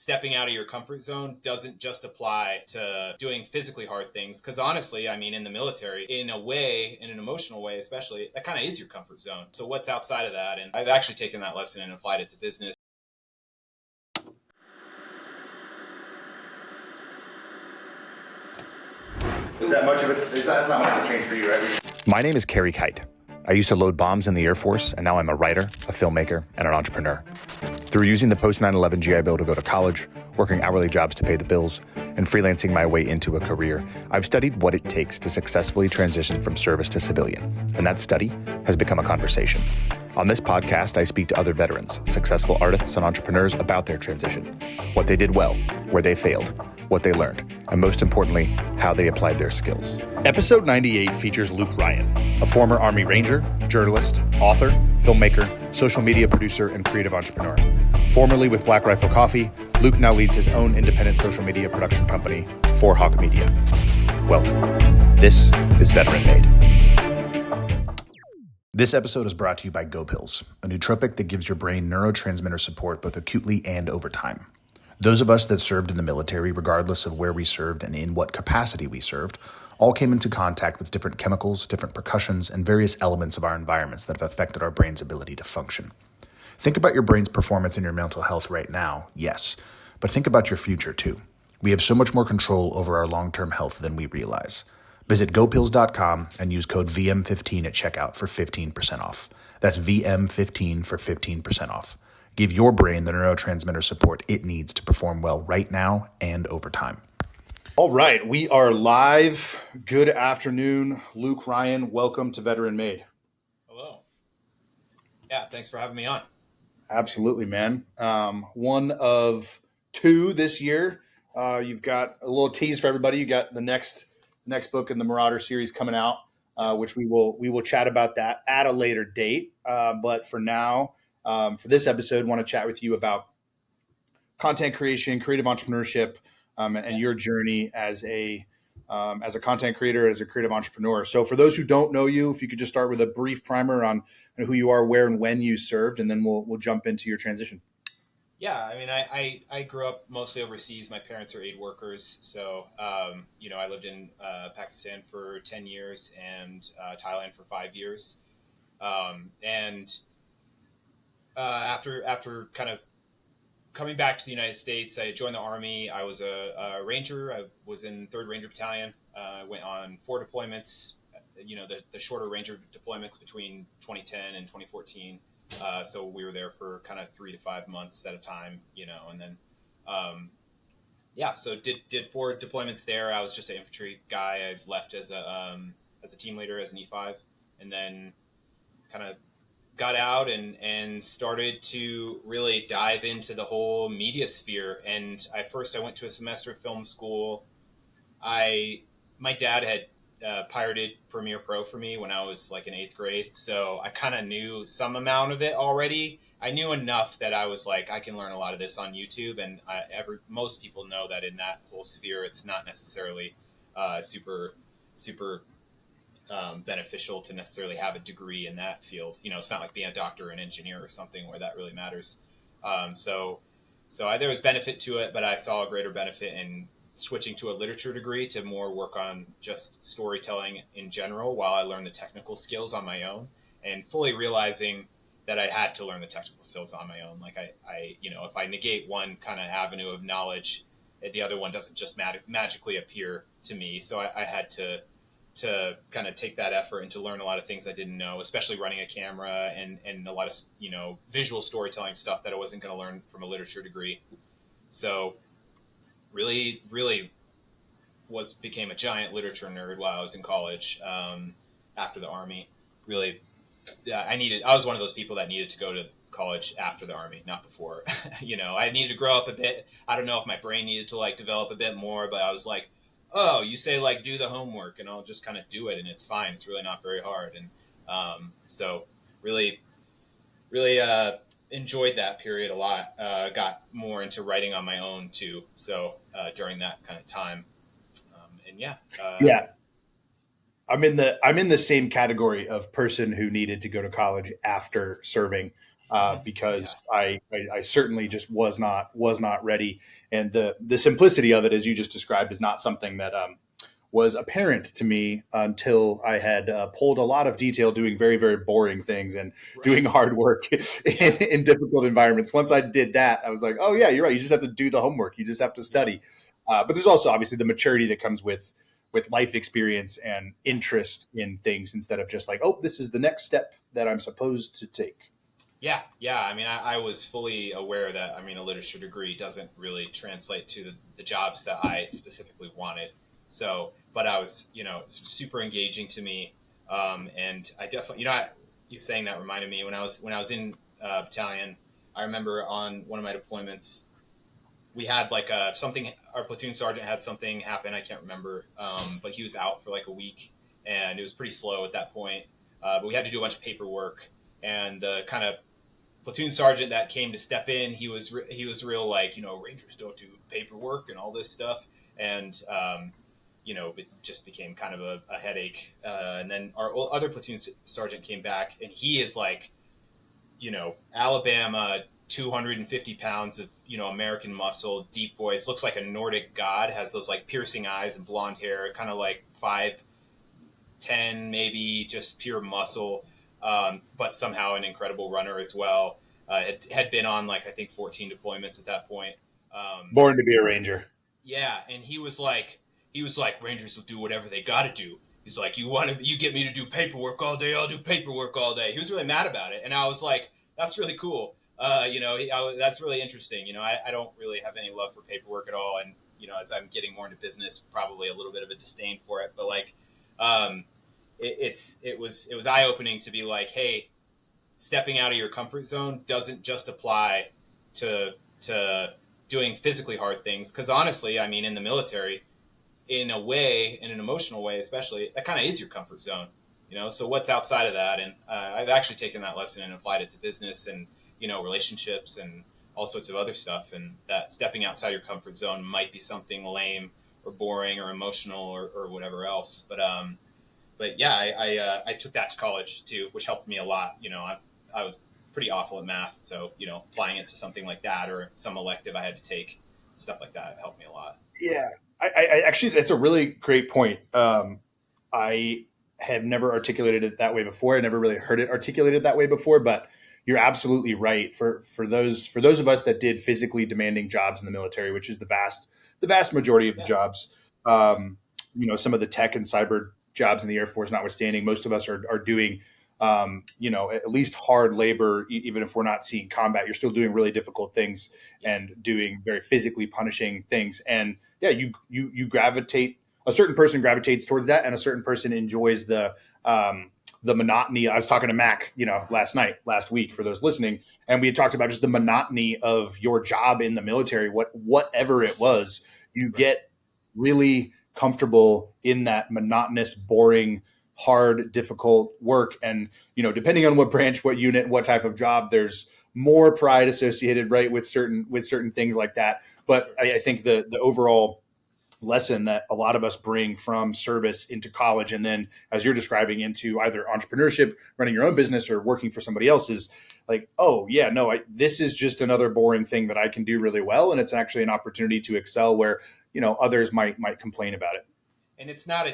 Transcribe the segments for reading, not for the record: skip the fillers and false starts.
stepping out of your comfort zone doesn't just apply to doing physically hard things. Because honestly, I mean, in the military, in a way, in an emotional way especially, that kind of is your comfort zone. So what's outside of that? And I've actually taken that lesson and applied it to business. Is that much of it? That's not much of a change for you, right? My name is Kerry Kite. I used to load bombs in the Air Force, and now I'm a writer, a filmmaker, and an entrepreneur. Through using the post 9/11 GI Bill to go to college, working hourly jobs to pay the bills, and freelancing my way into a career, I've studied what it takes to successfully transition from service to civilian, and that study has become a conversation. On this podcast, I speak to other veterans, successful artists and entrepreneurs about their transition, what they did well, where they failed, what they learned, and most importantly, how they applied their skills. Episode 98 features Luke Ryan, a former Army Ranger, journalist, author, filmmaker, social media producer, and creative entrepreneur. Formerly with Black Rifle Coffee, Luke now leads his own independent social media production company, Four Hawk Media. Welcome. This is Veteran Made. This episode is brought to you by GoPills, a nootropic that gives your brain neurotransmitter support both acutely and over time. Those of us that served in the military, regardless of where we served and in what capacity we served, all came into contact with different chemicals, different percussions, and various elements of our environments that have affected our brain's ability to function. Think about your brain's performance and your mental health right now, yes, but think about your future too. We have so much more control over our long-term health than we realize. Visit gopills.com and use code VM15 at checkout for 15% off. That's VM15 for 15% off. Give your brain the neurotransmitter support it needs to perform well right now and over time. All right, we are live. Good afternoon, Luke Ryan. Welcome to Veteran Made. Hello. Yeah, thanks for having me on. Absolutely, man. One of two this year. You've got a little tease for everybody. You got the next book in the Marauder series coming out, which we will chat about that at a later date. But for now, for this episode, I want to chat with you about content creation, creative entrepreneurship, and your journey as a content creator, as a creative entrepreneur. So for those who don't know you, if you could just start with a brief primer on who you are, where and when you served, and then we'll jump into your transition. Yeah, I mean, I grew up mostly overseas. My parents are aid workers. So, I lived in Pakistan for 10 years and Thailand for 5 years. After kind of coming back to the United States, I joined the Army. I was a Ranger. I was in 3rd Ranger Battalion. I went on 4 deployments, the shorter Ranger deployments between 2010 and 2014. So we were there for kind of 3 to 5 months at a time, and then, so did 4 deployments there. I was just an infantry guy. I left as a team leader, as an E5, and then kind of got out and started to really dive into the whole media sphere. And I went to a semester of film school. My dad had pirated Premiere Pro for me when I was like in 8th grade. So I kind of knew some amount of it already. I knew enough that I was like, I can learn a lot of this on YouTube. And most people know that in that whole sphere, it's not necessarily super beneficial to necessarily have a degree in that field. It's not like being a doctor or an engineer or something where that really matters. So there was benefit to it, but I saw a greater benefit in switching to a literature degree to more work on just storytelling in general while I learned the technical skills on my own, and fully realizing that I had to learn the technical skills on my own. Like I if I negate one kind of avenue of knowledge, the other one doesn't just magically appear to me. So I had to kind of take that effort and to learn a lot of things I didn't know, especially running a camera and a lot of, visual storytelling stuff that I wasn't going to learn from a literature degree. So really became a giant literature nerd while I was in college. After the Army, really, I was one of those people that needed to go to college after the Army, not before. I needed to grow up a bit. I don't know if my brain needed to develop a bit more, but I was like, oh, you say do the homework and I'll just kind of do it and it's fine. It's really not very hard. And so really enjoyed that period a lot. Got more into writing on my own too. So during that kind of time, I'm in the same category of person who needed to go to college after serving. because I certainly just was not ready. And the simplicity of it, as you just described, is not something that was apparent to me until I had pulled a lot of detail doing very, very boring things and Right. doing hard work in difficult environments. Once I did that, I was like, oh, yeah, you're right. You just have to do the homework. You just have to Yep. study. But there's also obviously the maturity that comes with life experience and interest in things instead of just like, oh, this is the next step that I'm supposed to take. Yeah, yeah. I mean, I was fully aware that, I mean, a literature degree doesn't really translate to the jobs that I specifically wanted. So, but I was, super engaging to me. And I definitely, you saying that reminded me when I was in battalion, I remember on one of my deployments, we had like something, our platoon sergeant had something happen. I can't remember. But he was out for like a week and it was pretty slow at that point. But we had to do a bunch of paperwork and the kind of platoon sergeant that came to step in, he was real like, Rangers don't do paperwork and all this stuff, and it just became kind of a headache. And then our other platoon sergeant came back, and he is like, Alabama, 250 pounds of American muscle, deep voice, looks like a Nordic god, has those like piercing eyes and blonde hair, kind of like 5'10", maybe, just pure muscle. But somehow an incredible runner as well. Had been on like I think 14 deployments at that point. Um, Born to be a ranger. yeah, and he was like Rangers will do whatever they got to do. He's like, you get me to do paperwork all day, I'll do paperwork all day. He was really mad about it, and I was like, that's really cool. That's really interesting. I don't really have any love for paperwork at all, and as I'm getting more into business, probably a little bit of a disdain for it. But like, um, it was eye opening to be like, hey, stepping out of your comfort zone doesn't just apply to doing physically hard things. Because honestly, I mean, in the military, in a way, in an emotional way, especially, that kind of is your comfort zone. So what's outside of that? And I've actually taken that lesson and applied it to business and relationships and all sorts of other stuff. And that stepping outside your comfort zone might be something lame or boring or emotional or whatever else. But yeah, I took that to college too, which helped me a lot. I was pretty awful at math, so applying it to something like that or some elective I had to take, stuff like that helped me a lot. Yeah, I actually, that's a really great point. I have never articulated it that way before. I never really heard it articulated that way before, but you're absolutely right. For those of us that did physically demanding jobs in the military, which is the vast majority of the Yeah, jobs, some of the tech and cyber jobs in the Air Force notwithstanding, most of us are doing at least hard labor. Even if we're not seeing combat, you're still doing really difficult things yeah, and doing very physically punishing things. And yeah, you gravitate. A certain person gravitates towards that, and a certain person enjoys the monotony. I was talking to Mac, last week for those listening, and we had talked about just the monotony of your job in the military. Whatever it was, you right. get really comfortable in that monotonous, boring, hard, difficult work. And depending on what branch, what unit, what type of job, there's more pride associated, right, with certain things like that. But Sure. I think the overall lesson that a lot of us bring from service into college, and then as you're describing into either entrepreneurship, running your own business, or working for somebody else, is like, oh yeah, no, this is just another boring thing that I can do really well, and it's actually an opportunity to excel where others might complain about it. And it's not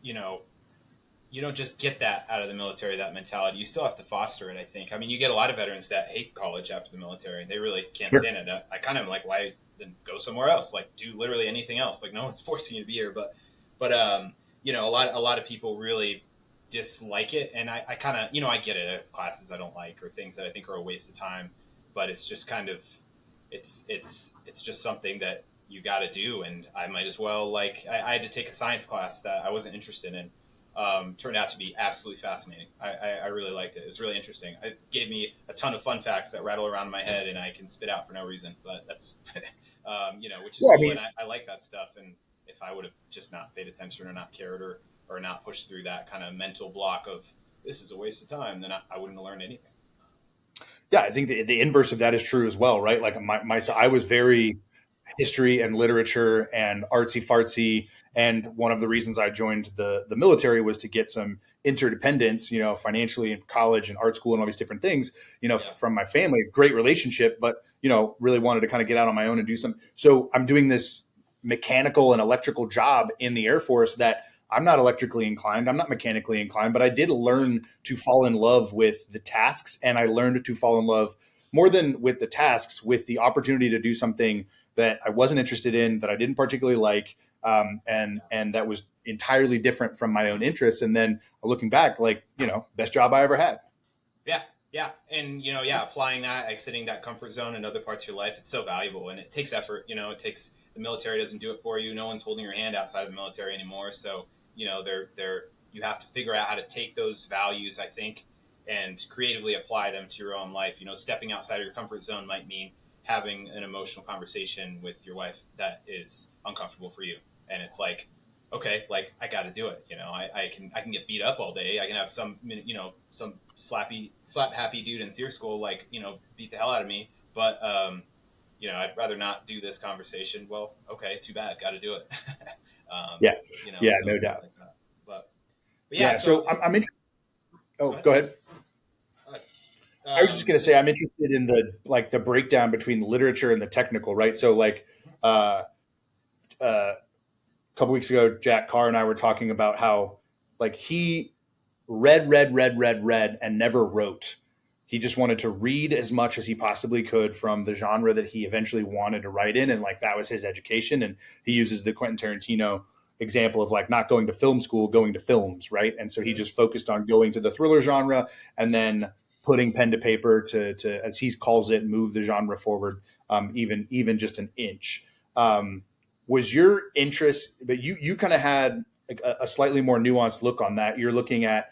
you know you don't just get that out of the military, that mentality. You still have to foster it, I think. I mean, you get a lot of veterans that hate college after the military. They really can't Sure. stand it. I kind of like, why then go somewhere else? Like, do literally anything else. Like, no one's forcing you to be here. But a lot of people really dislike it. And I kind of, I get it. I have classes I don't like or things that I think are a waste of time. But it's just kind of, it's just something that you got to do. And I might as well, like, I had to take a science class that I wasn't interested in. Turned out to be absolutely fascinating. I really liked it. It was really interesting. It gave me a ton of fun facts that rattle around in my head and I can spit out for no reason. But that's, which is Yeah, I cool. mean, And I like that stuff. And if I would have just not paid attention or not cared or not pushed through that kind of mental block of this is a waste of time, then I wouldn't have learned anything. yeah, I think the inverse of that is true as well, right? Like I was very history and literature and artsy fartsy. And one of the reasons I joined the military was to get some interdependence, financially in college and art school and all these different things, from my family, great relationship, but, really wanted to kind of get out on my own and do some. So I'm doing this mechanical and electrical job in the Air Force that I'm not electrically inclined. I'm not mechanically inclined, but I did learn to fall in love with the tasks. And I learned to fall in love more than with the tasks, with the opportunity to do something that I wasn't interested in, that I didn't particularly like, and that was entirely different from my own interests. And then looking back, best job I ever had. Yeah. And, applying that, exiting that comfort zone in other parts of your life, it's so valuable, and it takes effort. The military doesn't do it for you. No one's holding your hand outside of the military anymore. So, you have to figure out how to take those values, I think, and creatively apply them to your own life. Stepping outside of your comfort zone might mean having an emotional conversation with your wife that is uncomfortable for you. And it's like, okay, I got to do it. I can get beat up all day. I can have some slap happy dude in SEER school, beat the hell out of me. But, I'd rather not do this conversation. Well, okay, too bad. Got to do it. No doubt. Like that. But yeah. So I'm interested. Oh, go ahead. I was just going to say, I'm interested in the breakdown between literature and the technical, right? So a couple weeks ago, Jack Carr and I were talking about how he read and never wrote. He just wanted to read as much as he possibly could from the genre that he eventually wanted to write in. And that was his education. And he uses the Quentin Tarantino example of not going to film school, going to films. Right. And so he just focused on going to the thriller genre and then putting pen to paper to as he calls it, move the genre forward, even just an inch. Was your interest, but you kind of had a slightly more nuanced look on that. You're looking at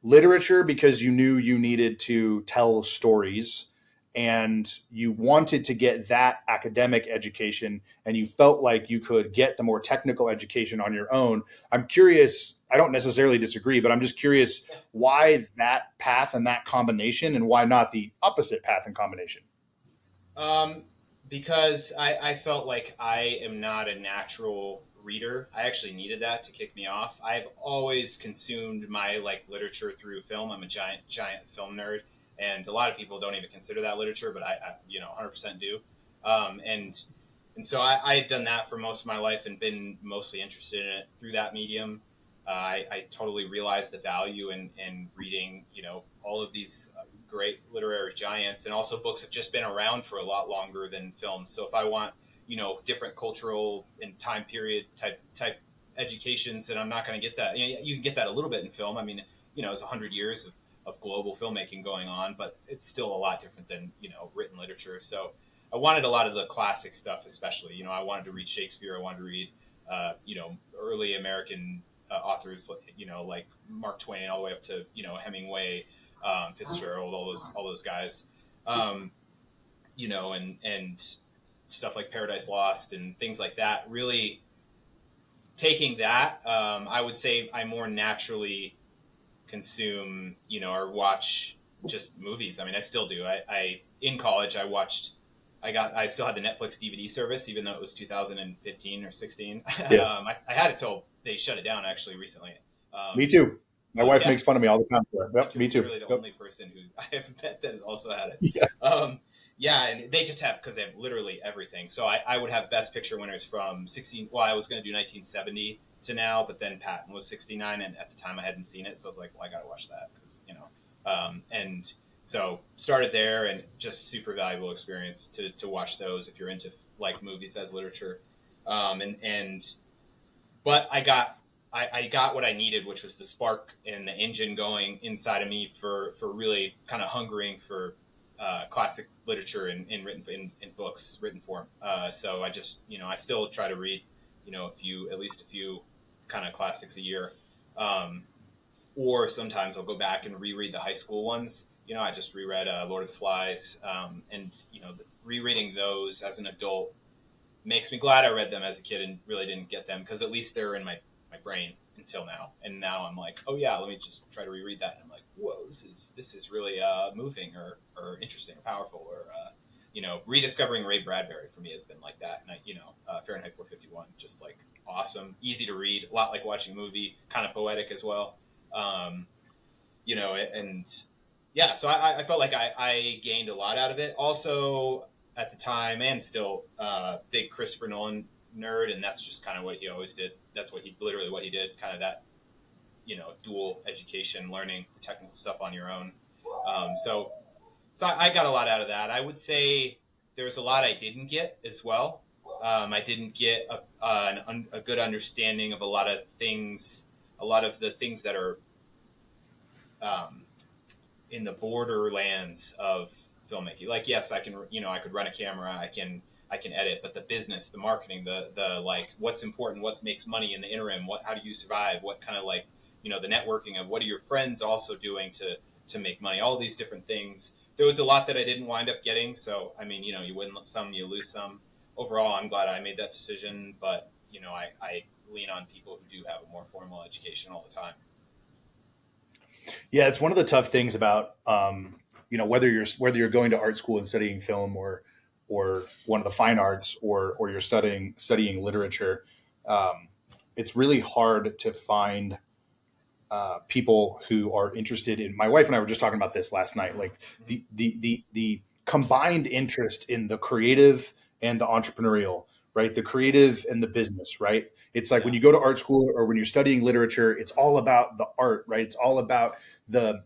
literature because you knew you needed to tell stories and you wanted to get that academic education and you felt like you could get the more technical education on your own. I'm curious, I don't necessarily disagree, but I'm just curious why that path and that combination and why not the opposite path and combination? Because I felt like I am not a natural reader. I actually needed that to kick me off. I've always consumed my literature through film. I'm a giant film nerd, and a lot of people don't even consider that literature, but I 100% do. And so I had done that for most of my life and been mostly interested in it through that medium. I totally realized the value in reading, all of these great literary giants, and also books have just been around for a lot longer than films. So if I want, different cultural and time period type educations, and I'm not going to get that. You can get that a little bit in film. I mean, it's 100 years of global filmmaking going on, but it's still a lot different than, written literature. So I wanted a lot of the classic stuff, especially, I wanted to read Shakespeare. I wanted to read, early American authors, like Mark Twain, all the way up to, Hemingway, Fitzgerald, all those guys, and stuff like Paradise Lost and things like that. Really taking that, I would say I more naturally consume, or watch just movies. I mean, I still do. I in college, I still had the Netflix DVD service, even though it was 2015 or 16. Yeah. I had it till they shut it down actually recently. Me too. My wife makes fun of me all the time for it. Yep, me too. Really the only person who I have met that has also had it. Yeah. And they just have, because they have literally everything. So I would have Best Picture winners from 16. Well, I was going to do 1970 to now, but then Patton was 69, and at the time I hadn't seen it, so I was like, well, I got to watch that because and so started there, and just super valuable experience to watch those if you're into movies as literature, but I got what I needed, which was the spark and the engine going inside of me for really kind of hungering for classic literature in books, written form. So I just, I still try to read, at least a few kind of classics a year. Or sometimes I'll go back and reread the high school ones. I just reread Lord of the Flies. And rereading those as an adult makes me glad I read them as a kid and really didn't get them, because at least they're in my brain until now. And now I'm like, oh yeah, let me just try to reread that. And I'm like, whoa, this is really moving or interesting or powerful, or rediscovering Ray Bradbury for me has been like that. And Fahrenheit 451, just like awesome, easy to read, a lot like watching a movie, kind of poetic as well. And yeah, so I felt like I gained a lot out of it. Also, at the time, and still, big Christopher Nolan nerd, and that's just kind of what he always did. That's what he did, kind of that, dual education, learning the technical stuff on your own. So I got a lot out of that. I would say there's a lot I didn't get as well. I didn't get a good understanding of a lot of the things that are in the borderlands of filmmaking. Like, yes, I could run a camera, I can edit, but the business, the marketing, the like, what's important, what makes money in the interim, how do you survive, what kind of like, the networking of what are your friends also doing to make money, all these different things. There was a lot that I didn't wind up getting. So, I mean, you win some, you lose some. Overall, I'm glad I made that decision, but, I lean on people who do have a more formal education all the time. Yeah, it's one of the tough things about, whether you're going to art school and studying film or one of the fine arts or you're studying literature. It's really hard to find people who are interested in. My wife and I were just talking about this last night, like the combined interest in the creative and the entrepreneurial, right? The creative and the business, right? It's like when you go to art school or when you're studying literature, it's all about the art, right? It's all about the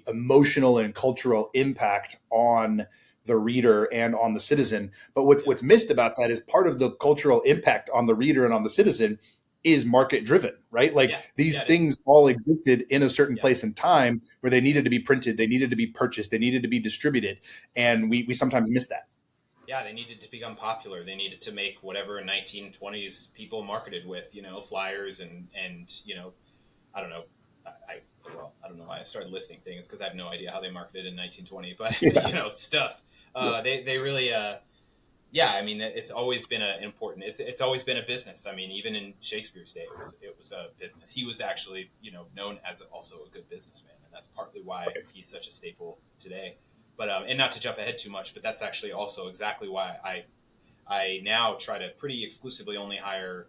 emotional and cultural impact on the reader and on the citizen. But what's missed about that is part of the cultural impact on the reader and on the citizen is market driven, right? Like these things all existed in a certain place and time where they needed to be printed, they needed to be purchased, they needed to be distributed. And we sometimes miss that. Yeah, they needed to become popular. They needed to make whatever 1920s people marketed with, flyers and I don't know. I don't know why I started listing things because I have no idea how they marketed in 1920, but stuff. They really, I mean, it's always been it's always been a business. I mean, even in Shakespeare's day, it was a business. He was actually, known as also a good businessman, and that's partly why he's such a staple today. But and not to jump ahead too much, but that's actually also exactly why I now try to pretty exclusively only hire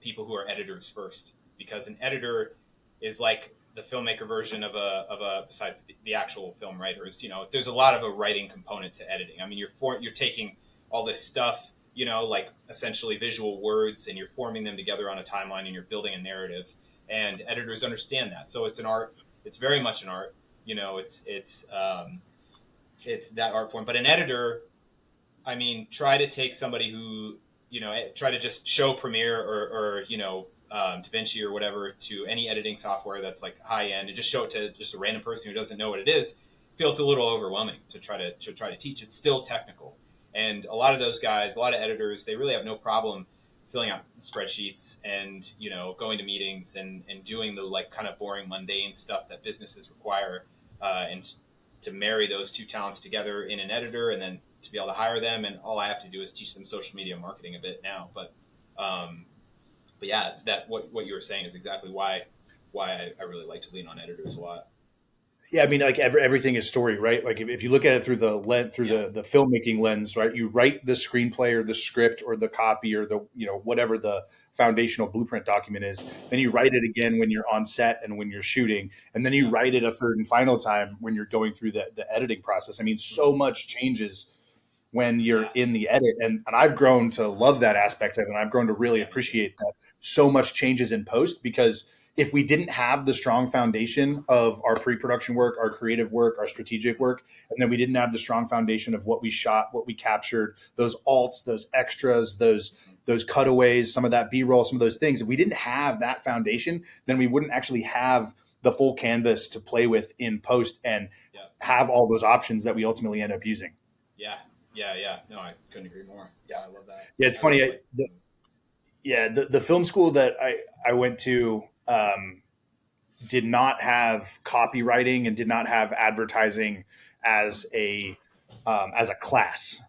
people who are editors first, because an editor is like the filmmaker version of a besides the actual film writers. There's a lot of a writing component to editing. I mean, you're taking all this stuff, like essentially visual words, and you're forming them together on a timeline, and you're building a narrative. And editors understand that, so it's an art. It's very much an art. It's that art form. But an editor, I mean, try to take somebody who, try to just show Premiere or DaVinci or whatever to any editing software that's like high end, and just show it to just a random person who doesn't know what it is. Feels a little overwhelming to try to teach. It's still technical. And a lot of those guys, a lot of editors, they really have no problem filling out spreadsheets and, going to meetings and doing the like kind of boring, mundane stuff that businesses require, and to marry those two talents together in an editor, and then to be able to hire them. And all I have to do is teach them social media marketing a bit now. But yeah, it's that what you were saying is exactly why I really like to lean on editors a lot. Yeah, I mean, like everything is story, right? Like if you look at it through the lens, the filmmaking lens, right? You write the screenplay or the script or the copy or the whatever the foundational blueprint document is. Then you write it again when you're on set and when you're shooting, and then you write it a third and final time when you're going through the editing process. I mean, so much changes when you're in the edit, and I've grown to love that aspect of it, and I've grown to really appreciate that so much changes in post, because if we didn't have the strong foundation of our pre-production work, our creative work, our strategic work, and then we didn't have the strong foundation of what we shot, what we captured, those alts, those extras, those cutaways, some of that B-roll, some of those things, if we didn't have that foundation, then we wouldn't actually have the full canvas to play with in post and have all those options that we ultimately end up using. Yeah. No, I couldn't agree more. Yeah, I love that. Yeah, it's funny. The film school that I went to did not have copywriting and did not have advertising as a class.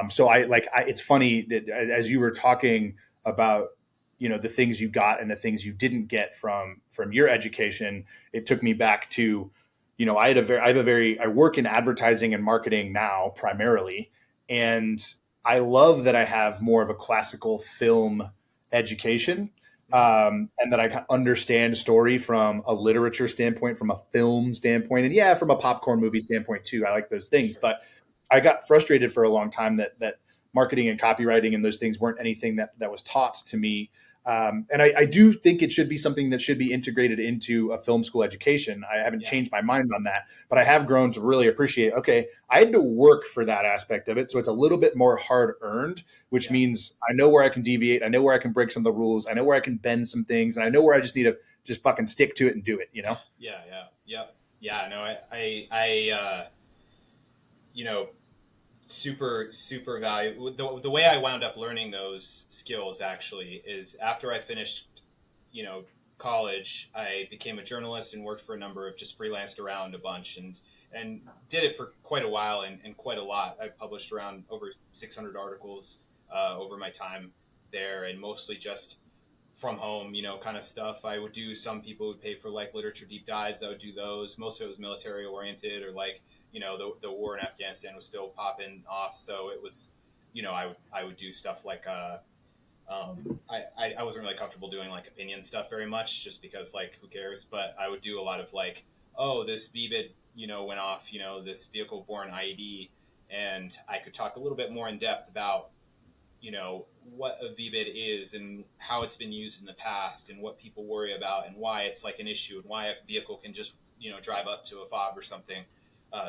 So it's funny that as you were talking about, the things you got and the things you didn't get from your education, it took me back to I work in advertising and marketing now primarily. And I love that I have more of a classical film education, and that I understand story from a literature standpoint, from a film standpoint, and yeah, from a popcorn movie standpoint too. I like those things, but I got frustrated for a long time that marketing and copywriting and those things weren't anything that was taught to me. And I do think it should be something that should be integrated into a film school education. I haven't changed my mind on that, but I have grown to really appreciate, okay, I had to work for that aspect of it. So it's a little bit more hard earned, which means I know where I can deviate. I know where I can break some of the rules. I know where I can bend some things, and I know where I just need to just fucking stick to it and do it, Yeah. No, I super valuable. The way I wound up learning those skills actually is after I finished, college, I became a journalist and worked for a number of just freelanced around a bunch and did it for quite a while and quite a lot. I published around over 600 articles over my time there, and mostly just from home, kind of stuff. I would do, some people would pay for like literature deep dives. I would do those. Most of it was military oriented, or like, the war in Afghanistan was still popping off. So it was, I would do stuff like, I wasn't really comfortable doing like opinion stuff very much, just because like, who cares? But I would do a lot of like, oh, this VBID, went off, this vehicle borne IED. And I could talk a little bit more in depth about, what a VBID is and how it's been used in the past and what people worry about and why it's like an issue and why a vehicle can just, drive up to a fob or something.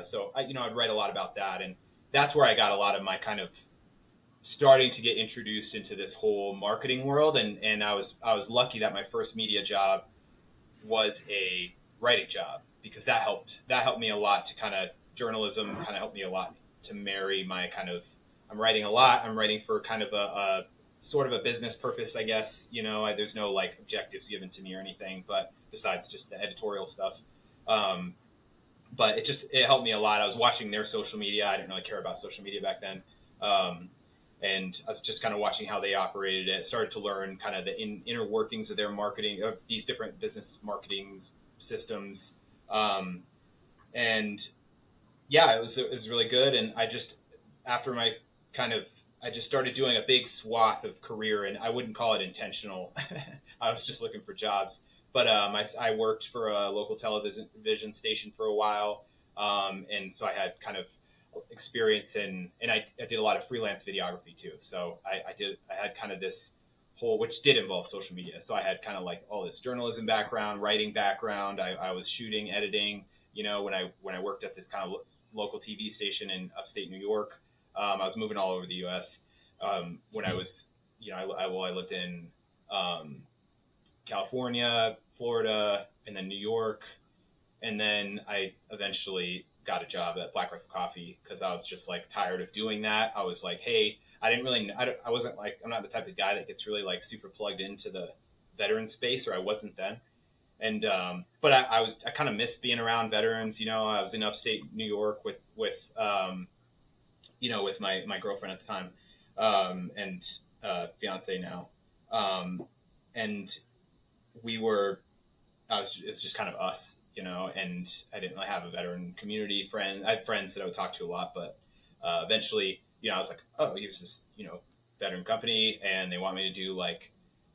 So I'd write a lot about that. And that's where I got a lot of my kind of starting to get introduced into this whole marketing world. And I was lucky that my first media job was a writing job, because that helped me a lot to kind of, journalism kind of helped me a lot to marry my kind of, I'm writing a lot. I'm writing for kind of a sort of a business purpose, I guess. There's no like objectives given to me or anything, but besides just the editorial stuff. But it helped me a lot. I was watching their social media. I didn't really care about social media back then. And I was just kind of watching how they operated it. Started to learn kind of the inner workings of their marketing, of these different business marketing systems. And yeah, it was really good. And I just, after my I just started doing a big swath of career, and I wouldn't call it intentional. I was just looking for jobs. But I worked for a local television station for a while. And so I had kind of experience and I did a lot of freelance videography too. So I had kind of this whole, which did involve social media. So I had kind of like all this journalism background, writing background. I was shooting, editing, when I worked at this kind of local TV station in upstate New York. I was moving all over the U.S. When I was, I lived in California, Florida, and then New York. And then I eventually got a job at Black Rifle Coffee because I was just like tired of doing that. I was like, hey, I wasn't like, I'm not the type of guy that gets really like super plugged into the veteran space, or I wasn't then. And, but I kind of missed being around veterans. I was in upstate New York with my girlfriend at the time, and fiance now. And it was just kind of us, and I didn't really have a veteran community friend. I had friends that I would talk to a lot, but eventually, I was like, oh, here's this, veteran company, and they want me to do like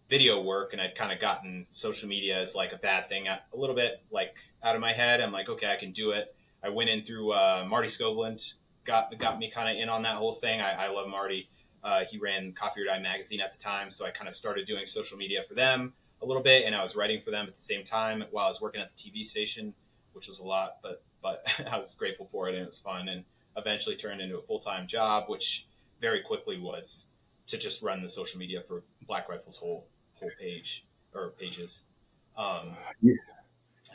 video work. And I'd kind of gotten social media as like a bad thing a little bit like out of my head. I'm like, okay, I can do it. I went in through Marty Skovland, got me kind of in on that whole thing. I love Marty. He ran Coffee or Die magazine at the time, so I kind of started doing social media for them a little bit, and I was writing for them at the same time while I was working at the TV station, which was a lot, but I was grateful for it, and it was fun, and eventually turned into a full-time job, which very quickly was to just run the social media for Black Rifle's whole page or pages.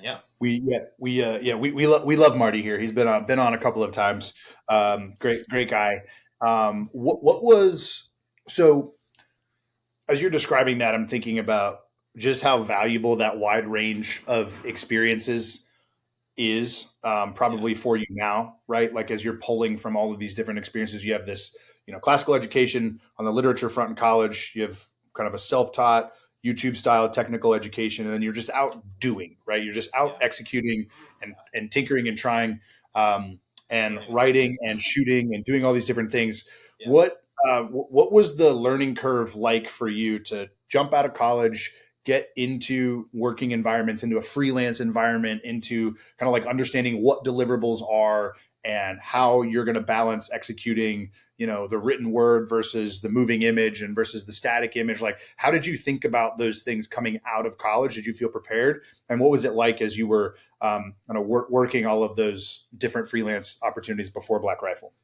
Yeah. We love Marty here. He's been on a couple of times. Great guy. What was, so as you're describing that, I'm thinking about just how valuable that wide range of experiences is, probably for you now, right? Like as you're pulling from all of these different experiences, you have this, classical education on the literature front in college, you have kind of a self-taught, YouTube style technical education, and then you're just out doing, right? You're just out executing and tinkering and trying, and writing and shooting and doing all these different things. Yeah. What was the learning curve like for you to jump out of college, get into working environments, into a freelance environment, into kind of like understanding what deliverables are and how you're going to balance executing, the written word versus the moving image and versus the static image? Like, how did you think about those things coming out of college? Did you feel prepared? And what was it like as you were kind of working all of those different freelance opportunities before Black Rifle?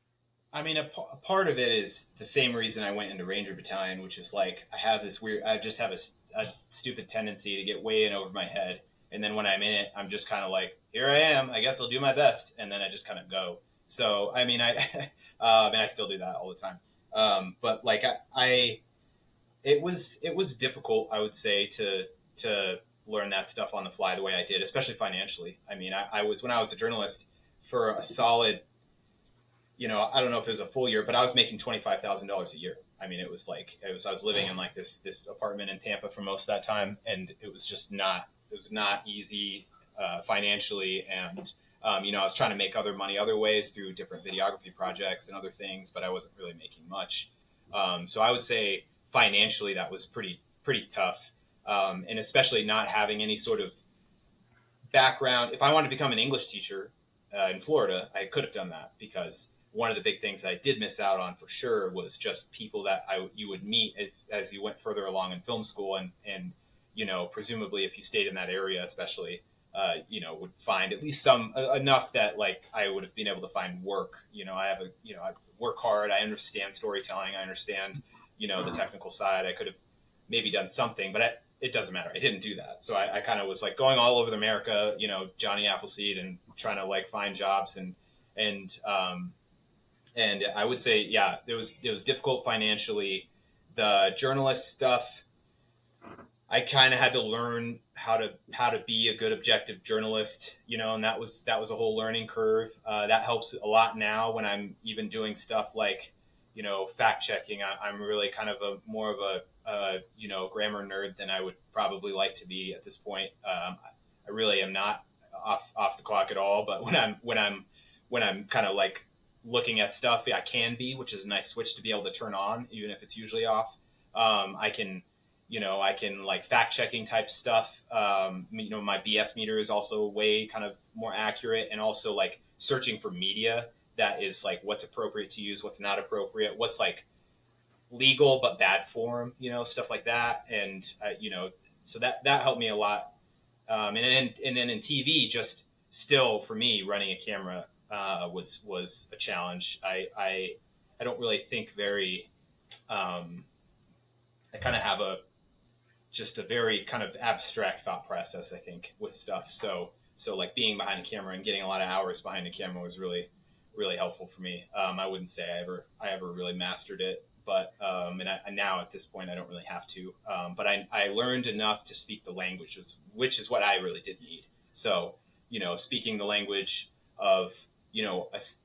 I mean, a part of it is the same reason I went into Ranger Battalion, which is like, I just have a stupid tendency to get way in over my head. And then when I'm in it, I'm just kind of like, here I am, I guess I'll do my best. And then I just kind of go. So, I mean, I still do that all the time. But like it was difficult, I would say, to learn that stuff on the fly the way I did, especially financially. I mean, when I was a journalist for a solid, I don't know if it was a full year, but I was making $25,000 a year. I mean, I was living in like this apartment in Tampa for most of that time. And it was not easy financially. And, I was trying to make other money other ways through different videography projects and other things, but I wasn't really making much. So I would say financially that was pretty tough. And especially not having any sort of background. If I wanted to become an English teacher in Florida, I could have done that, because one of the big things I did miss out on for sure was just people that you would meet as you went further along in film school, and presumably if you stayed in that area, especially, would find at least some enough that like I would have been able to find work. I work hard. I understand storytelling. I understand, the technical side. I could have maybe done something, but it doesn't matter. I didn't do that. So I kind of was like going all over America, Johnny Appleseed, and trying to like find jobs and I would say, yeah, it was difficult financially. The journalist stuff, I kind of had to learn how to be a good objective journalist, and that was a whole learning curve. That helps a lot now when I'm even doing stuff like, fact checking. I'm really kind of more of a grammar nerd than I would probably like to be at this point. I really am not off the clock at all, but when I'm kind of like looking at stuff, I can be, which is a nice switch to be able to turn on, even if it's usually off. I can like fact checking type stuff. My BS meter is also way kind of more accurate, and also like searching for media that is like what's appropriate to use, what's not appropriate, what's like legal but bad form, stuff like that. And so that helped me a lot. And then in TV, just still for me, running a camera was a challenge. I don't really think very. I kind of have a very kind of abstract thought process, I think, with stuff. So like being behind a camera and getting a lot of hours behind a camera was really, really helpful for me. I wouldn't say I ever really mastered it, but now at this point I don't really have to. But I learned enough to speak the languages, which is what I really did need. So speaking the language of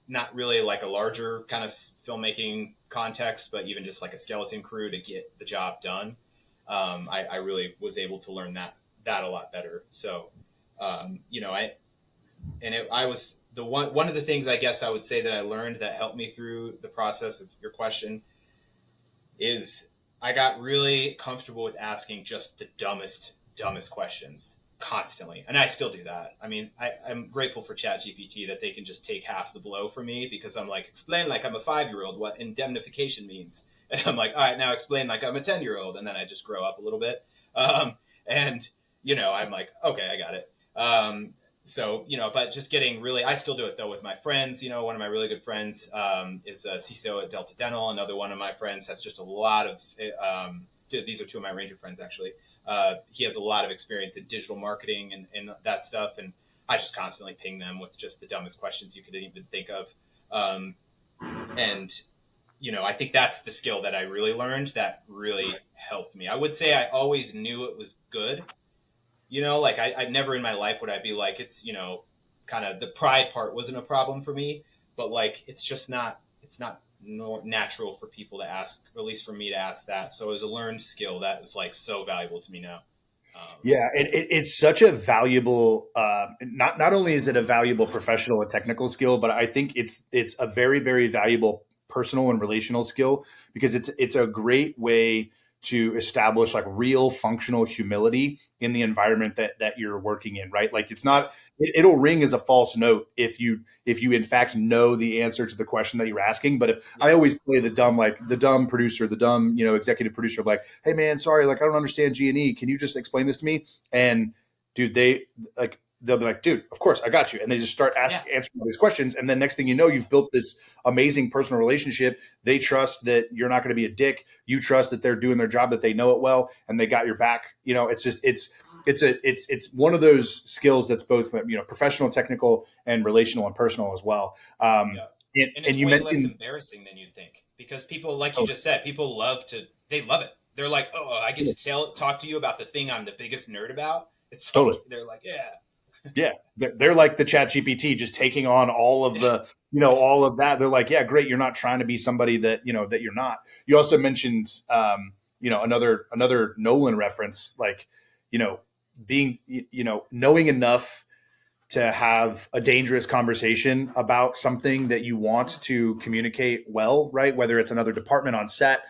not really like a larger kind of filmmaking context, but even just like a skeleton crew to get the job done. I really was able to learn that a lot better. So, I was one of the things I guess I would say that I learned that helped me through the process of your question is I got really comfortable with asking just the dumbest questions constantly. And I still do that. I mean, I'm grateful for ChatGPT that they can just take half the blow for me, because I'm like, explain like I'm a 5-year-old what indemnification means. And I'm like, all right, now explain like I'm a 10-year-old. And then I just grow up a little bit. I'm like, okay, I got it. But just getting really, I still do it though with my friends. One of my really good friends is a CISO at Delta Dental. Another one of my friends has just a lot of, these are two of my Ranger friends actually. He has a lot of experience in digital marketing and that stuff. And I just constantly ping them with just the dumbest questions you could even think of. I think that's the skill that I really learned that really helped me. I would say I always knew it was good. Like I never in my life would I be like, it's, kind of the pride part wasn't a problem for me, but like, it's just not natural for people to ask, or at least for me to ask that. So it was a learned skill that is like so valuable to me now. Yeah, it's such a valuable. Not only is it a valuable professional and technical skill, but I think it's a very, very valuable personal and relational skill, because it's a great way to establish like real functional humility in the environment that you're working in, right? Like it's not, it'll ring as a false note if you in fact know the answer to the question that you're asking. But if I always play the dumb producer, the dumb, executive producer, like, hey man, sorry, like I don't understand G&E. Can you just explain this to me? And dude, they'll be like, dude, of course, I got you. And they just start answering all these questions. And then next thing you know, you've built this amazing personal relationship. They trust that you're not going to be a dick. You trust that they're doing their job, that they know it well, and they got your back. It's just, it's one of those skills that's both, professional, technical, and relational and personal as well. And it's way less embarrassing than you'd think, because people, like you just said, people love it. They're like, oh, I get to talk to you about the thing I'm the biggest nerd about. It's totally. They're like, yeah. Yeah, they're like the Chat GPT, just taking on all of the, all of that. They're like, yeah, great. You're not trying to be somebody that, that you're not. You also mentioned, another Nolan reference, like, being, knowing enough to have a dangerous conversation about something that you want to communicate well, right? Whether it's another department on set,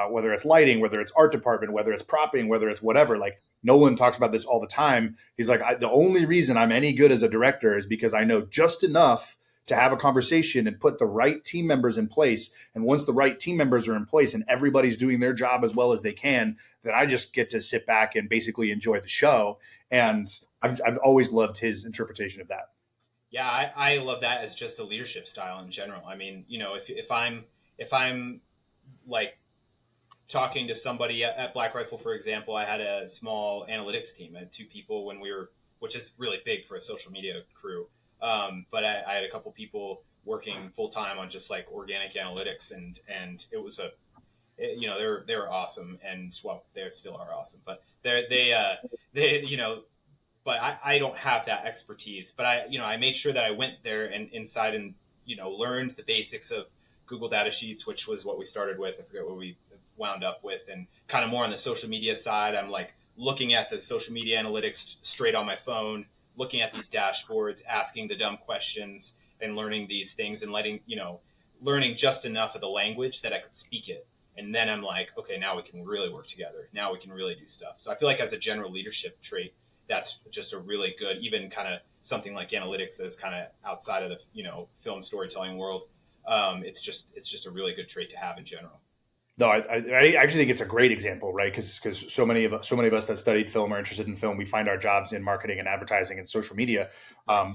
whether it's lighting, whether it's art department, whether it's propping, whether it's whatever. Like Nolan talks about this all the time. He's like, the only reason I'm any good as a director is because I know just enough to have a conversation and put the right team members in place. And once the right team members are in place and everybody's doing their job as well as they can, then I just get to sit back and basically enjoy the show. And I've always loved his interpretation of that. Yeah, I love that as just a leadership style in general. I mean, if I'm like talking to somebody at Black Rifle, for example, I had a small analytics team. I had 2 people which is really big for a social media crew. But I had a couple people working full time on just like organic analytics, and it was they were awesome, and well, they still are awesome, but but I don't have that expertise. But I made sure that I went there and inside and learned the basics of Google data sheets, which was what we started with. I forget what we wound up with, and kind of more on the social media side. I'm like looking at the social media analytics straight on my phone, looking at these dashboards, asking the dumb questions, and learning these things, and learning just enough of the language that I could speak it. And then I'm like, okay, now we can really work together. Now we can really do stuff. So I feel like as a general leadership trait, that's just a really good, even kind of something like analytics that is kind of outside of the, film storytelling world. It's just a really good trait to have in general. No, I actually think it's a great example, right? Because so many of us that studied film are interested in film. We find our jobs in marketing and advertising and social media,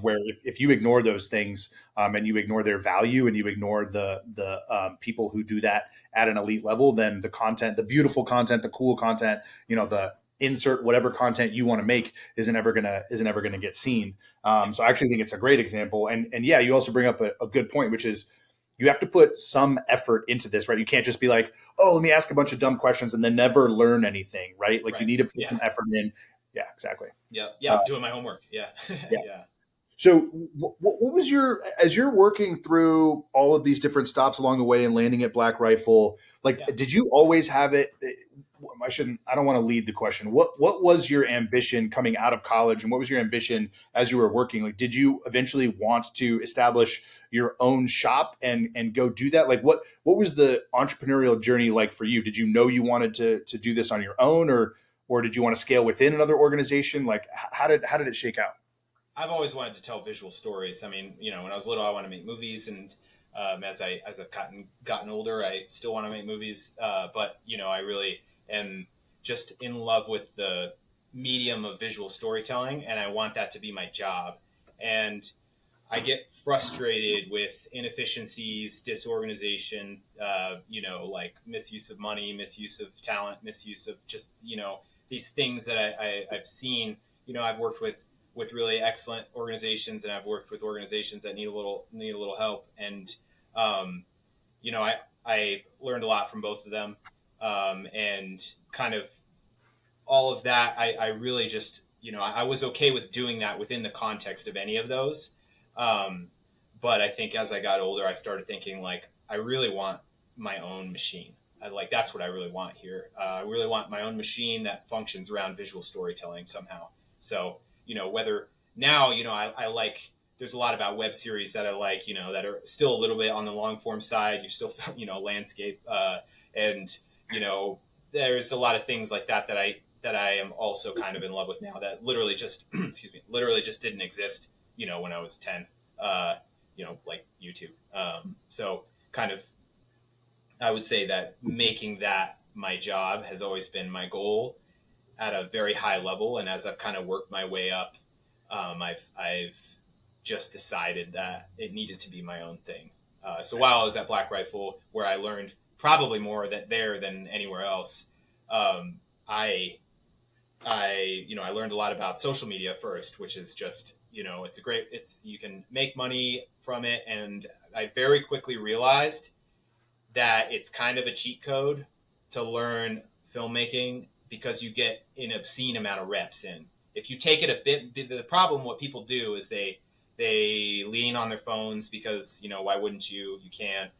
where if you ignore those things and you ignore their value and you ignore the people who do that at an elite level, then the content, the beautiful content, the cool content, the insert whatever content you want to make isn't ever gonna get seen. So I actually think it's a great example. And yeah, you also bring up a good point, which is, you have to put some effort into this, right? You can't just be like, oh, let me ask a bunch of dumb questions and then never learn anything, right? Like, right. You need to put some effort in. Yeah, exactly. Yeah. I'm doing my homework. Yeah. Yeah. So what was as you're working through all of these different stops along the way and landing at Black Rifle, did you always have it? I don't want to lead the question. What was your ambition coming out of college, and what was your ambition as you were working? Like, did you eventually want to establish your own shop and go do that? Like, what was the entrepreneurial journey like for you? Did you know you wanted to do this on your own, or did you want to scale within another organization? Like, how did it shake out? I've always wanted to tell visual stories. I mean, when I was little, I wanted to make movies, and as I've gotten older, I still want to make movies. But I really am just in love with the medium of visual storytelling, and I want that to be my job. And I get frustrated with inefficiencies, disorganization, like misuse of money, misuse of talent, misuse of just, these things that I've seen. I've worked with really excellent organizations, and I've worked with organizations that need a little help. And, I learned a lot from both of them. And kind of all of that, I really just, I was okay with doing that within the context of any of those. But I think as I got older, I started thinking like, I really want my own machine. That's what I really want here. I really want my own machine that functions around visual storytelling somehow. So, whether now, I like, there's a lot about web series that I like, that are still a little bit on the long form side. You still, landscape, and, there's a lot of things like that that I am also kind of in love with now that literally just, literally just didn't exist, when I was 10, like YouTube. So kind of, I would say that making that my job has always been my goal at a very high level. And as I've kind of worked my way up, I've just decided that it needed to be my own thing. So while I was at Black Rifle, where I learned probably more there than anywhere else, I learned a lot about social media first, which is just, you can make money from it. And I very quickly realized that it's kind of a cheat code to learn filmmaking because you get an obscene amount of reps in. If you take it a bit, the problem, what people do is they lean on their phones because, why wouldn't you? You can.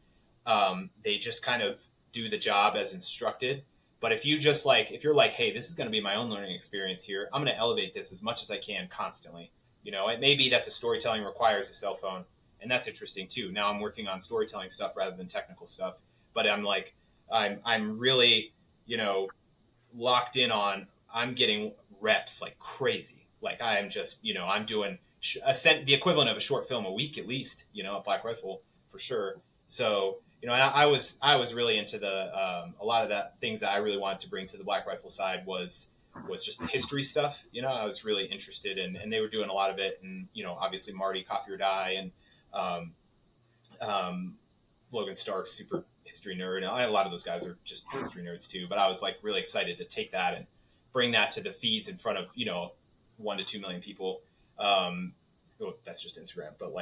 They just kind of do the job as instructed. But if you just if you're like, hey, this is going to be my own learning experience here, I'm going to elevate this as much as I can constantly. It may be that the storytelling requires a cell phone, and that's interesting too. Now I'm working on storytelling stuff rather than technical stuff, but I'm really, locked in on, I'm getting reps like crazy. Like I'm just, I'm doing the equivalent of a short film a week at least, at Black Rifle for sure. So, I was really into a lot of that things that I really wanted to bring to the Black Rifle side was just the history stuff. I was really interested in, and they were doing a lot of it. And, obviously Marty, Coffee or Die, and Logan Stark's super history nerd. And a lot of those guys are just history nerds too. But I was really excited to take that and bring that to the feeds in front of, 1 to 2 million people. Well, that's just Instagram, but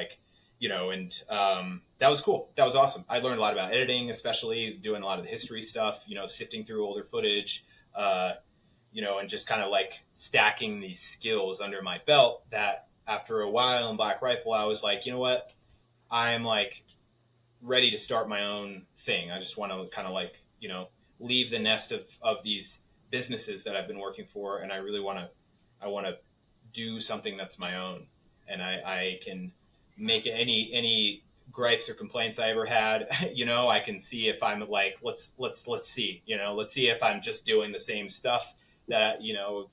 that was cool. That was awesome. I learned a lot about editing, especially doing a lot of the history stuff, sifting through older footage, and just kind of stacking these skills under my belt that after a while in Black Rifle, I was like, you know what? I'm ready to start my own thing. I just want to kind of leave the nest of these businesses that I've been working for. And I really want to do something that's my own. And I can make any gripes or complaints I ever had, I can see if I'm let's see, let's see if I'm just doing the same stuff that,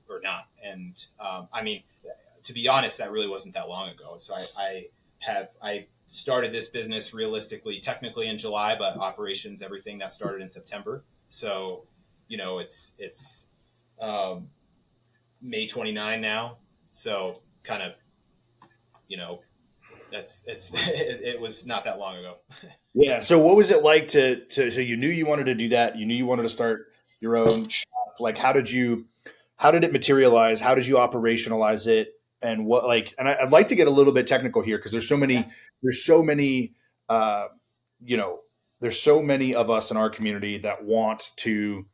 or not. And, to be honest, that really wasn't that long ago. So I started this business realistically, technically in July, but operations, everything that started in September. So, it's May 29 now. So kind of, it was not that long ago. Yeah. So what was it like so you knew you wanted to do that? You knew you wanted to start your own shop. How did it materialize? How did you operationalize it? And and I'd like to get a little bit technical here because there's so many, there's so many of us in our community that want to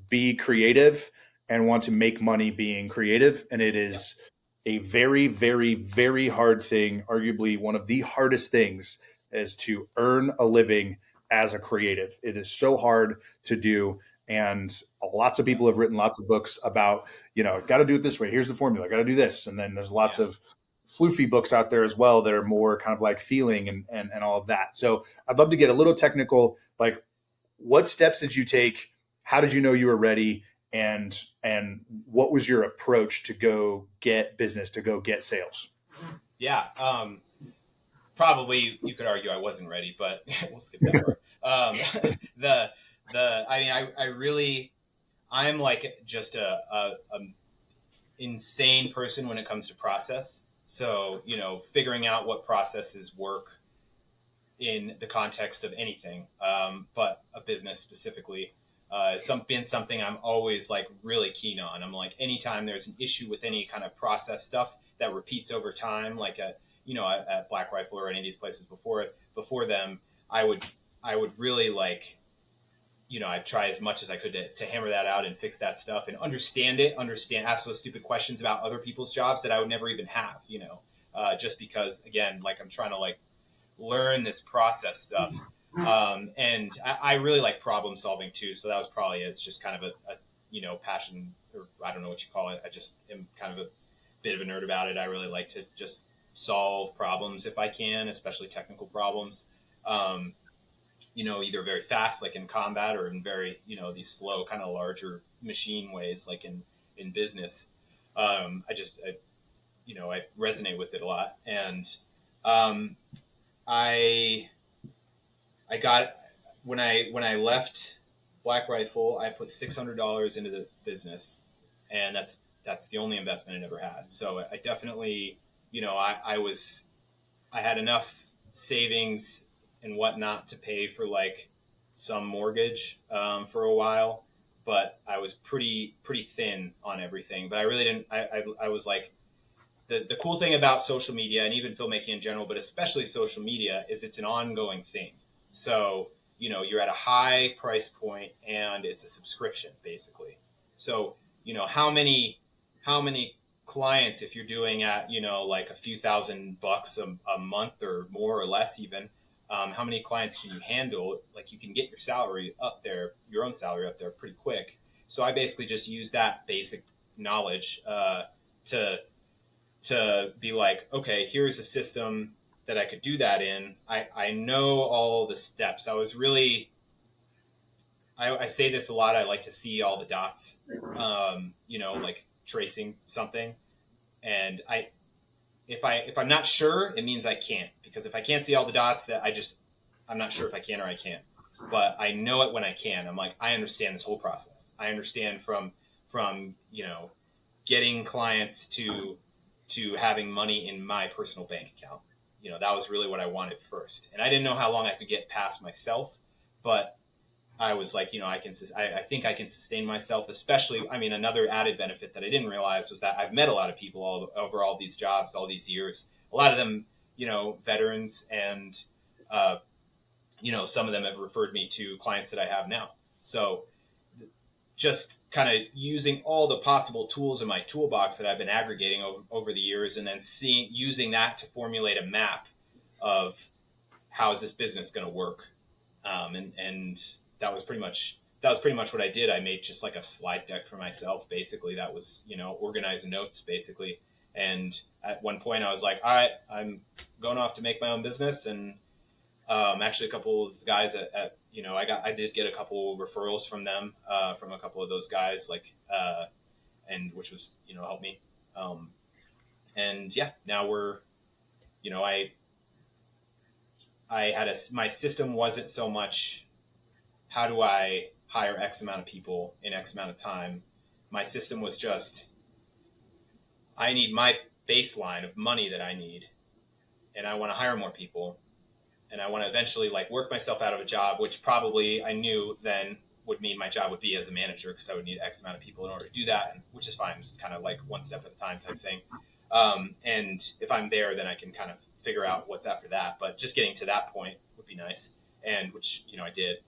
be creative and want to make money being creative. And it is a very, very, very hard thing, arguably one of the hardest things, is to earn a living as a creative. It is so hard to do. And lots of people have written lots of books about, got to do it this way. Here's the formula. Got to do this. And then there's lots of floofy books out there as well that are more kind of feeling and all of that. So I'd love to get a little technical, what steps did you take? How did you know you were ready? And what was your approach to go get business, to go get sales? Yeah. Probably you could argue I wasn't ready, but we'll skip that part. I'm just a insane person when it comes to process. So, figuring out what processes work in the context of anything, but a business specifically, been something I'm always really keen on. I'm anytime there's an issue with any kind of process stuff that repeats over time, at Black Rifle or any of these places before them, I would really I'd try as much as I could to hammer that out and fix that stuff and ask those stupid questions about other people's jobs that I would never even have, just because, again, I'm trying to learn this process stuff. And I really like problem solving too. So that was probably, it's just kind of a passion, or I don't know what you call it. I just am kind of a bit of a nerd about it. I really like to just solve problems if I can, especially technical problems. Either very fast, like in combat, or in very, these slow, kind of larger machine ways, like in business. I resonate with it a lot. And I got, when I left Black Rifle, I put $600 into the business, and that's the only investment I ever had. So I definitely, I had enough savings and whatnot to pay for like some mortgage for a while, but I was pretty thin on everything. But I really didn't. I was like, the cool thing about social media, and even filmmaking in general, but especially social media, is it's an ongoing thing. So you're at a high price point, and it's a subscription basically. So how many clients, if you're doing at like a few $1,000 a month or more or less even, how many clients can you handle? Like, you can get your salary up there, your own salary up there pretty quick. So I basically just use that basic knowledge to be like, okay, here's a system that I could do that in. I know all the steps. I say this a lot. I like to see all the dots, like tracing something. And if I'm not sure, it means I can't, because if I can't see all the dots, I'm not sure if I can or I can't, but I know it when I can. I'm like, I understand this whole process. I understand from getting clients to having money in my personal bank account. That was really what I wanted first. And I didn't know how long I could get past myself, but I was like, I think I can sustain myself, especially, another added benefit that I didn't realize was that I've met a lot of people over all these jobs, all these years, a lot of them, veterans, and, some of them have referred me to clients that I have now. So just kind of using all the possible tools in my toolbox that I've been aggregating over the years, and then using that to formulate a map of how is this business going to work. And that was pretty much what I did. I made just like a slide deck for myself. Basically, that was, organized notes basically. And at one point I was like, all right, I'm going off to make my own business. And actually a couple of guys I did get a couple referrals from them, from a couple of those guys, and which was, helped me. And yeah, now we're, my system wasn't so much, how do I hire X amount of people in X amount of time? My system was just, I need my baseline of money that I need, and I want to hire more people, and I want to eventually work myself out of a job, which probably I knew then would mean my job would be as a manager, because I would need X amount of people in order to do that, which is fine. It's kind of like one step at a time type thing. And if I'm there, then I can kind of figure out what's after that. But just getting to that point would be nice, and which I did.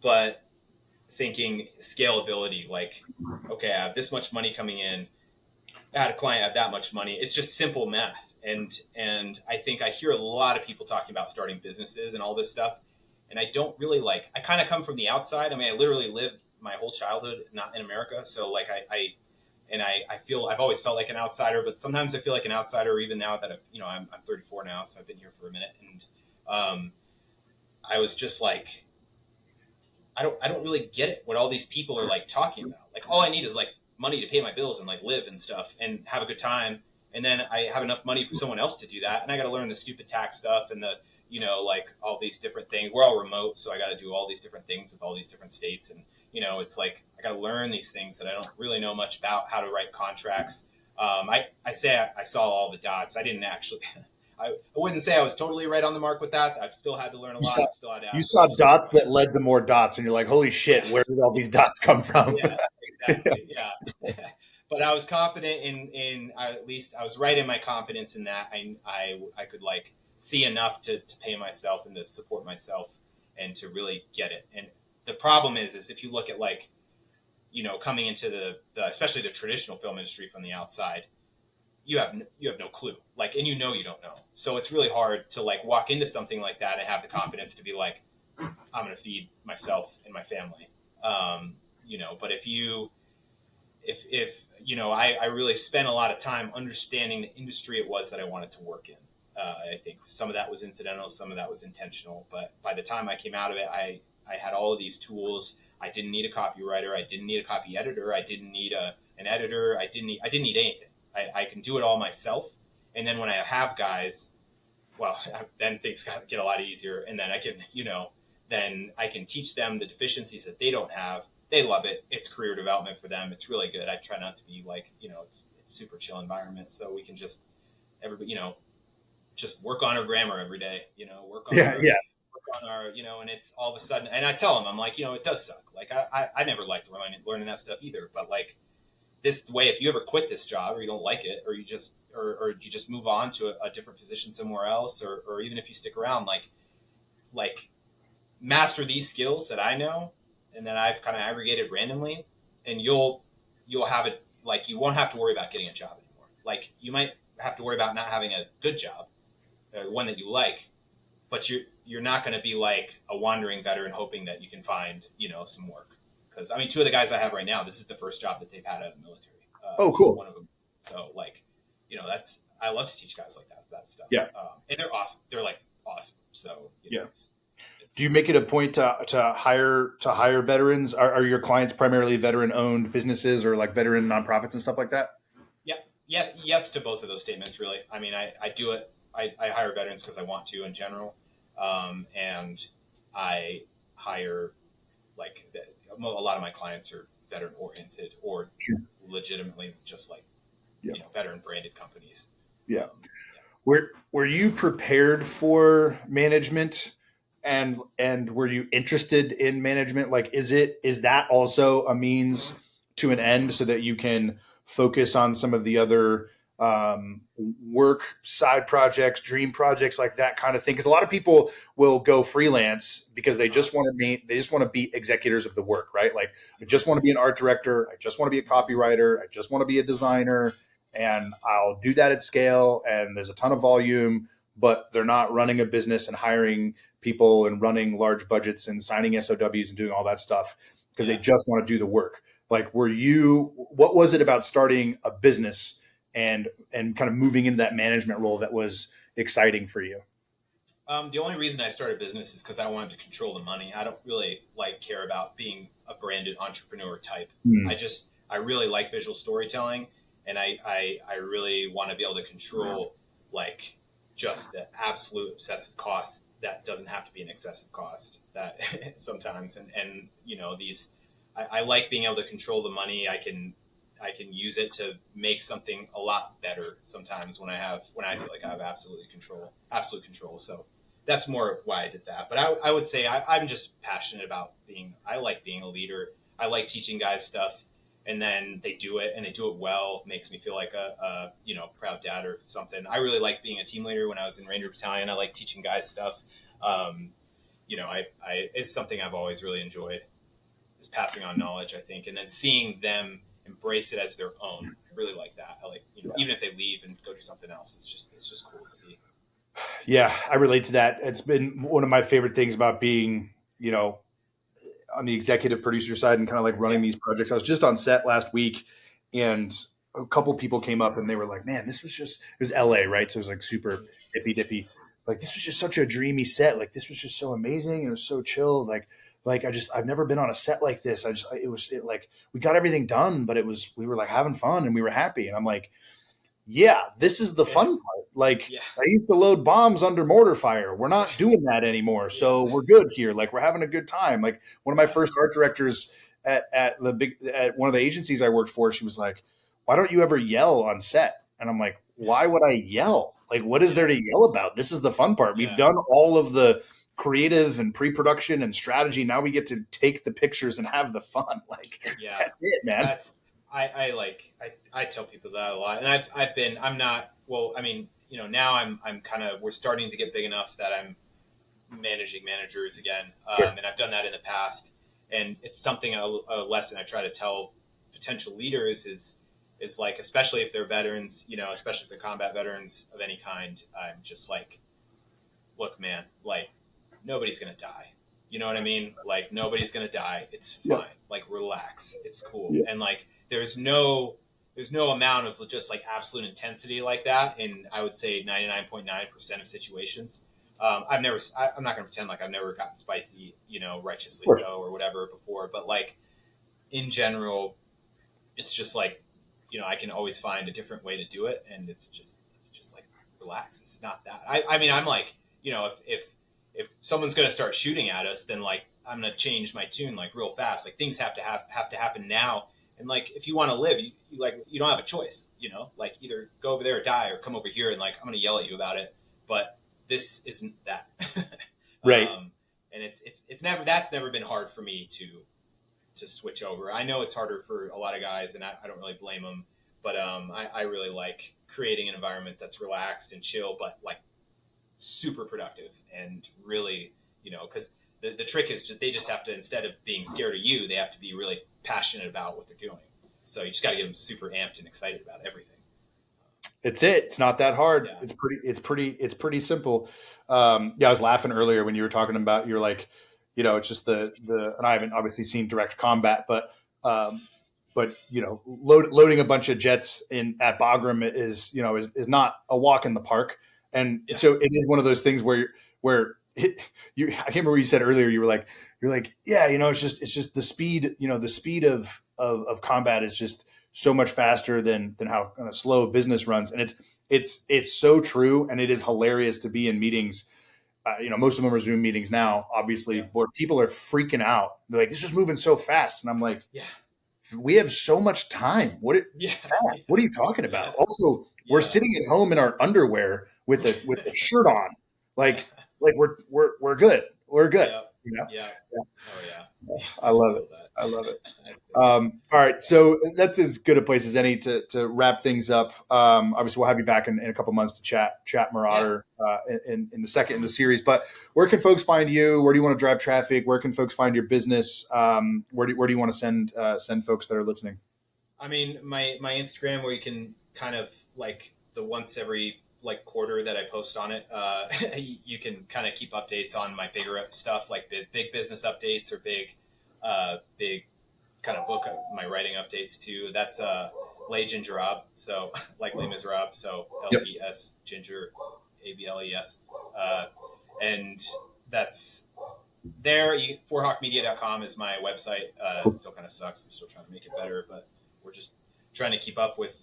But thinking scalability, okay, I have this much money coming in. I had a client have that much money. It's just simple math. And I think I hear a lot of people talking about starting businesses and all this stuff. And I don't really I kind of come from the outside. I literally lived my whole childhood not in America. So I feel, I've always felt like an outsider, but sometimes I feel like an outsider even now that I'm 34 now. So I've been here for a minute. And I was just like, I don't really get it, what all these people are talking about. All I need is money to pay my bills and live and stuff and have a good time. And then I have enough money for someone else to do that. And I got to learn the stupid tax stuff and the, all these different things. We're all remote, so I got to do all these different things with all these different states. And, it's I got to learn these things that I don't really know much about, how to write contracts. I say I saw all the dots. I didn't actually, I wouldn't say I was totally right on the mark with that. I've still had to learn a lot. I've still had to you saw dots that led to more dots, and you're like, holy shit, where did all these dots come from? Yeah, exactly. Yeah. But I was confident in at least I was right in my confidence in that I could see enough to pay myself and to support myself and to really get it. And the problem is if you look at coming into the especially the traditional film industry from the outside, you have no clue, like, and you don't know. So it's really hard to like walk into something like that and have the confidence to be like, I'm going to feed myself and my family. But if I really spent a lot of time understanding the industry it was that I wanted to work in. I think some of that was incidental, some of that was intentional. But by the time I came out of it, I had all of these tools. I didn't need a copywriter. I didn't need a copy editor. I didn't need an editor. I didn't need anything. I can do it all myself. And then when I have guys, well, then things get a lot easier. And then I can, then I can teach them the deficiencies that they don't have. They love it. It's career development for them. It's really good. I try not to be like, it's super chill environment. So we can just, everybody, just work on our grammar every day, work on our, and it's all of a sudden, and I tell them, I'm like, it does suck. Like I never liked learning that stuff either, but like this way, if you ever quit this job or you don't like it, or you just, or you just move on to a different position somewhere else, or even if you stick around, like master these skills that I know and that I've kind of aggregated randomly, and you'll have it. Like, you won't have to worry about getting a job anymore. Like, you might have to worry about not having a good job, one that you like, but you're not going to be like a wandering veteran hoping that you can find, some work. Because, I mean, two of the guys I have right now, this is the first job that they've had out of the military. Oh, cool. One of them. So, like, I love to teach guys like that stuff. Yeah. And they're awesome. They're like awesome. So, it's do you make it a point to hire veterans? Are your clients primarily veteran owned businesses or like veteran nonprofits and stuff like that? Yeah. Yes to both of those statements, really. I mean, I do it. I hire veterans because I want to in general. And I hire a lot of my clients are veteran oriented or legitimately just like, veteran branded companies. Yeah. Were you prepared for management? And were you interested in management? Like, is that also a means to an end so that you can focus on some of the other work side projects, dream projects, like that kind of thing? Because a lot of people will go freelance because they just want to be executors of the work, right? Like, I just want to be an art director. I just want to be a copywriter. I just want to be a designer, and I'll do that at scale. And there's a ton of volume, but they're not running a business and hiring people and running large budgets and signing SOWs and doing all that stuff because they just want to do the work. Like, what was it about starting a business and kind of moving into that management role that was exciting for you? The only reason I started business is because I wanted to control the money. I don't really care about being a branded entrepreneur type. I really like visual storytelling, and I really want to be able to control like just the absolute obsessive cost that doesn't have to be an excessive cost that sometimes. And I like being able to control the money. I can use it to make something a lot better sometimes when I feel like I have absolute control. So that's more why I did that. But I would say I'm just passionate about I like being a leader. I like teaching guys stuff, and then they do it and they do it well. Makes me feel like a proud dad or something. I really like being a team leader. When I was in Ranger Battalion, I like teaching guys stuff. It's something I've always really enjoyed, is passing on knowledge, I think, and then seeing them embrace it as their own. I really like that. I like, even if they leave and go do something else, it's just cool to see. Yeah, I relate to that. It's been one of my favorite things about being, on the executive producer side and kind of like running these projects. I was just on set last week, and a couple people came up and they were like, man, it was LA, right? So it was like super hippy dippy. Like, this was just such a dreamy set. Like, this was just so amazing. And it was so chill. I've never been on a set like this. We got everything done, but we were like having fun and we were happy. And I'm like, yeah, this is the fun part. Like, I used to load bombs under mortar fire. We're not doing that anymore. So we're good here. Like, we're having a good time. Like, one of my first art directors at one of the agencies I worked for, she was like, why don't you ever yell on set? And I'm like, why would I yell? Like, what is there to yell about? This is the fun part. We've done all of the creative and pre-production and strategy. Now we get to take the pictures and have the fun. Like, that's it, man. I tell people that a lot. And now we're starting to get big enough that I'm managing managers again. And I've done that in the past. And it's something, a lesson I try to tell potential leaders is, is like, especially if they're veterans, especially if they're combat veterans of any kind, I'm just like, look, man, like nobody's going to die. You know what I mean? Like nobody's going to die. It's fine. Yeah. Like relax. It's cool. Yeah. And like, there's no amount of just like absolute intensity like that in, I would say, 99.9% of situations. I'm not going to pretend like I've never gotten spicy, righteously so or whatever before, but like in general, it's just like, I can always find a different way to do it. And it's just like, relax. It's not that. I mean, I'm like, if someone's going to start shooting at us, then like, I'm going to change my tune like real fast. Like things have to happen now. And like, if you want to live, you don't have a choice, like either go over there or die or come over here. And like, I'm going to yell at you about it, but this isn't that. Right. And that's never been hard for me to switch over. I know it's harder for a lot of guys, and I don't really blame them, but I really like creating an environment that's relaxed and chill, but like super productive and really, because the trick is they just have to, instead of being scared of you, they have to be really passionate about what they're doing. So you just got to get them super amped and excited about everything. It's not that hard. Yeah. It's pretty simple. I was laughing earlier when you were talking about, you're like, it's just the, and I haven't obviously seen direct combat, but loading a bunch of jets at Bagram is not a walk in the park. And so it is one of those things where I can't remember what you said earlier. You're like, yeah, it's just the speed, the speed of combat is just so much faster than how kind of slow business runs. And it's so true. And it is hilarious to be in meetings. Most of them are Zoom meetings now, obviously, where people are freaking out. They're like, this is moving so fast. And I'm like, we have so much time. Fast? What are you talking about? Yeah. Also, we're sitting at home in our underwear with a shirt on. Like we're good. We're good. Yeah. Oh yeah. I love it. All right. So that's as good a place as any to wrap things up. Obviously we'll have you back in a couple months to chat Marauder in the second in the series, but where can folks find you? Where do you want to drive traffic? Where can folks find your business? Where do you want to send folks that are listening? I mean, my Instagram, where you can kind of like the once every like quarter that I post on it, you can kind of keep updates on my bigger stuff, like big business updates or big kind of book, my writing updates too. That's Les Ginger Rob. So like Les Miserables. So LES Ginger ABLES. And that's there. 4hawkmedia.com is my website. It still kind of sucks. I'm still trying to make it better, but we're just trying to keep up with,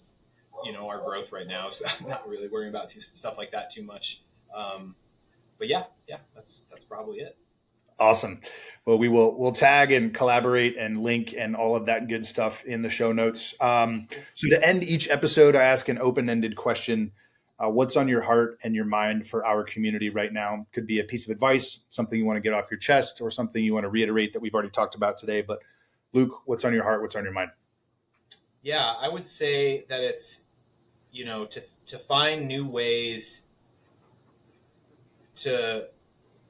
our growth right now. So I'm not really worrying about stuff like that too much. But yeah, that's probably it. Awesome. Well, we'll tag and collaborate and link and all of that good stuff in the show notes. So to end each episode, I ask an open-ended question. What's on your heart and your mind for our community right now? Could be a piece of advice, something you want to get off your chest, or something you want to reiterate that we've already talked about today. But Luke, what's on your heart? What's on your mind? Yeah, I would say that it's, to find new ways to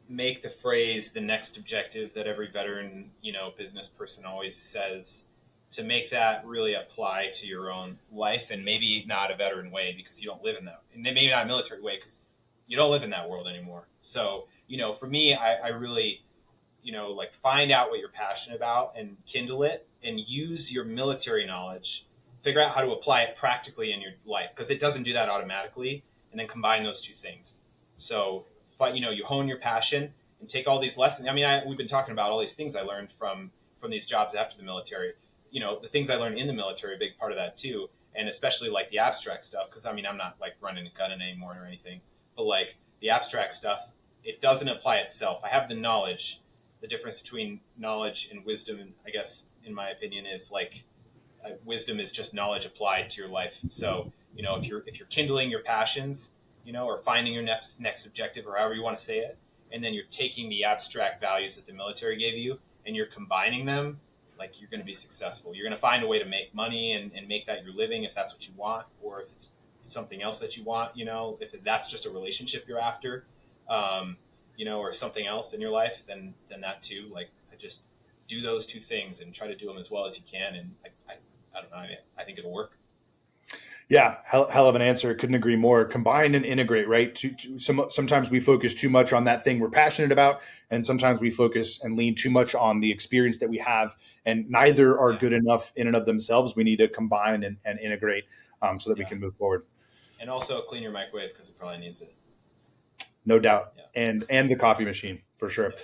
make the phrase the next objective that every veteran, business person always says, to make that really apply to your own life, and maybe not a veteran way because you don't live in that, and maybe not a military way because you don't live in that world anymore. So, for me, I really, like find out what you're passionate about and kindle it and use your military knowledge, figure out how to apply it practically in your life, because it doesn't do that automatically, and then combine those two things. So, you hone your passion and take all these lessons. I mean, we've been talking about all these things I learned from these jobs after the military. The things I learned in the military, a big part of that too. And especially like the abstract stuff, because I'm not like running a gun anymore or anything, but like the abstract stuff, it doesn't apply itself. I have the knowledge. The difference between knowledge and wisdom, I guess, in my opinion, is like wisdom is just knowledge applied to your life. So, if you're kindling your passions, or finding your next objective, or however you want to say it, and then you're taking the abstract values that the military gave you and you're combining them, like you're going to be successful. You're going to find a way to make money and make that your living if that's what you want, or if it's something else that you want, if that's just a relationship you're after, or something else in your life, then that too. Like, I just do those two things and try to do them as well as you can. And I don't know, I think it'll work. Yeah, hell of an answer. Couldn't agree more. Combine and integrate, right? Sometimes we focus too much on that thing we're passionate about, and sometimes we focus and lean too much on the experience that we have, and neither are good enough in and of themselves. We need to combine and integrate so that we can move forward. And also clean your microwave because it probably needs it. No doubt. Yeah. And the coffee machine for sure.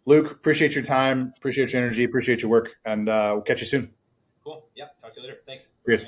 Luke, appreciate your time, appreciate your energy, appreciate your work, and we'll catch you soon. Cool. Yeah. Talk to you later. Thanks. Cheers.